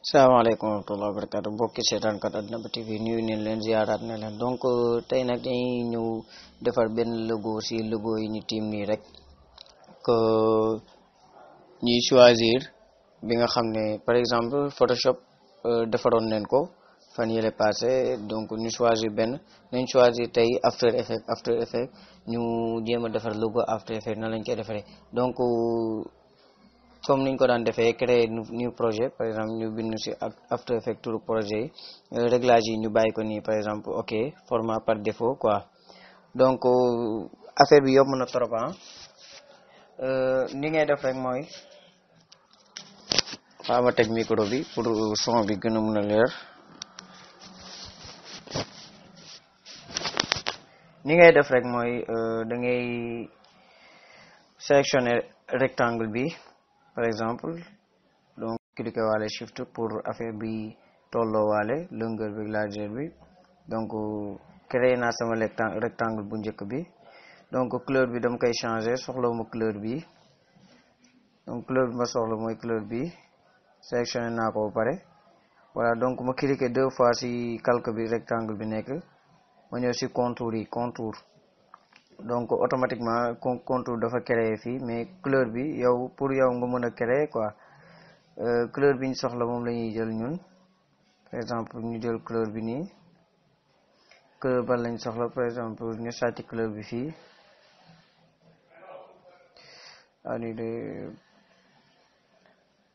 salaamaaleykum wa rahmatulah wa barakaatu mbokki seetaankat Àddina Ba TV nuyu neen leen ziaraat ne leen donc tey nag dañuy ñëw defar benn logo si logo yi ñu tiim nii rek que ñuy choisir bi nga xam ne par exemple Photoshop defaroon neen ko fan yële passé donc ñu choisir benn nañ choisir tey After Effects ñu jéem a defar logo After Effects na lañ koy defaree donc comme niñ ko daan defee créer new projet par exemple ñu bind ci After Effects turu projet yi réglage yi ñu bàyyi ko nii par exemple ok format par défaut quoi donc affaire bi yomb na trop ni ngay def rek mooy xaama teg micro bi pour son bi gën a mën a leer ni ngay def rek mooy da ngay sélectionner rectangle bi par exemple donc cliquer waale shift pour affaire bi tolloo waale longueur bi largeur bi donc créer naa sama rectangle bu njëkk bi donc couleur bi dama koy changer soxla ma couleur bi donc couleur bi ma soxla mooy couleur bi sélectionné naa ko ba pare voilà donc ma cliquer 2 fois ci calque bi rectangle bi nekk ma ñëw ci contour yi contour donc automatiquement contour dafa créer fii mais couleur bi yow pour yow nga mën a créer quoi couleur bi ñu soxla moom la ñuy jël ñun par exemple ñu jël couleur bi nii couleur ban lañ soxla par exemple ñu sàcc couleur bi fii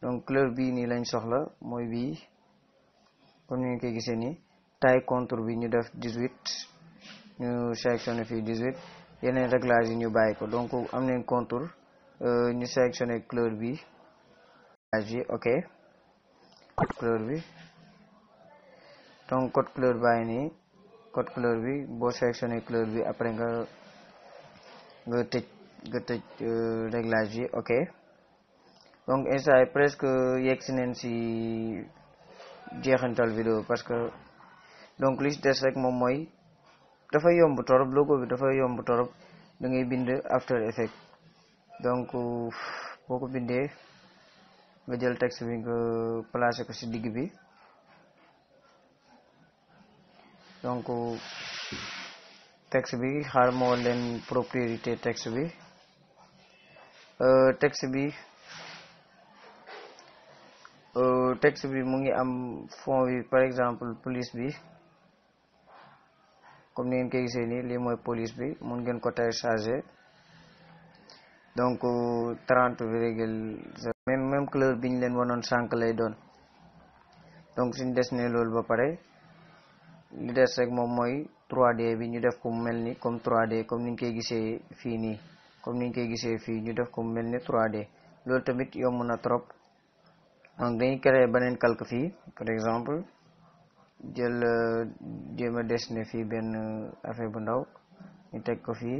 donc couleur bii nii lañ soxla mooy bii comme ni ñu koy gisee nii taille contour bi ñu def 18 ñu sélectionné fii 18 yeneen réglage yi ñu bàyyi ko donc am nañ contour ñu sélectionné couleur bi ok couleur bi donc code couleur bàyyi nii code couleur bi boo sélectionné couleur bi après nga tëj réglage yi ok donc instant presque yegg si neen si jeexantal vidéo parce que donc li ci des rek moom mooy dafa yomb torop logo bi dafa yomb torop da ngay bind After Effects donc boo ko bindee nga jël texte bi nga placer ko ci digg bi donc texte bi xaar moo leen propriété texte bi mu ngi am fond bi par exemple police bi comme ni ngeen koy gisee nii lii mooy police bi mun ngeen ko télécharger donc 30,0 même couleur bi ñu leen wanoon sànq lay doon donc suñ des ne loolu ba pare li des rek moom mooy 3D bi ñu def ko mu mel ni comme 3D comme ni ñu koy gisee fii nii comme ni ñu koy gisee fii ñu def ko mu mel ni 3D loolu tamit yomb na trop donc dañuy créer beneen calque fii par exemple jël jéem a dessiné fii benn affaire bu ndaw ñu teg ko fii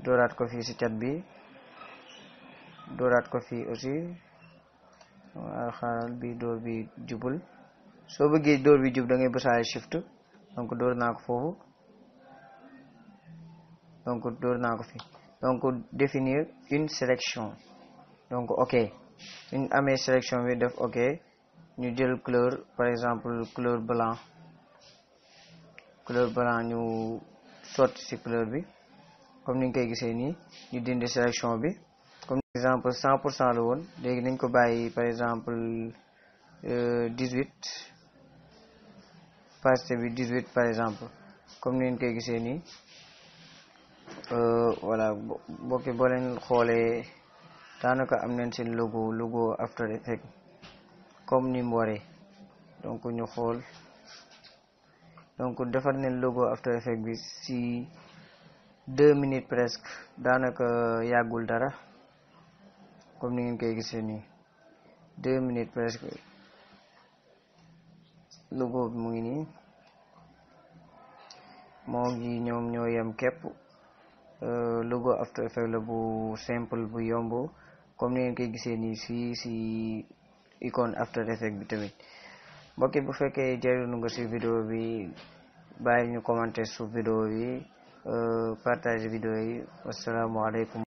dooraat ko fii ci cat bi dooraat ko fii aussi xaaral bi door bi jubul soo bëggee door bi jub da ngay bësaale shift donc door naa ko foofu donc door naa ko fii donc définir une sélection donc ok suñ amee sélection bi def ok ñu jël couleur par exemple couleur blanc ñu sotti ci couleur bi comme ni ñu koy gisee nii ñu dindi sélection bi comme par exemple 100% la woon léegi nañ ko bàyyi par exemple 18 opacité bi 18 par exemple comme ni ñu koy gisee nii voilà bokki boo leen xoolee daanaka am nañ seen logo After Effects comme ni mu waree donc ñu xool donc defar nañ logo After Effects bi ci 2 minutes presque daanaka yàggul dara comme ni ngeen koy gisee nii 2 minutes presque logo bi mu ngi nii moo ngi ñoom ñoo yem képp logo After Effects la bu simple bu yomb comme ni ngeen koy gisee nii fii ci icône After Effects bi tamit mbokki bu fekkee jariñu nga ci vidéo bi bàyyi ñu commenter suuf vidéo yi partage vidéo yi wassalaamu aleykum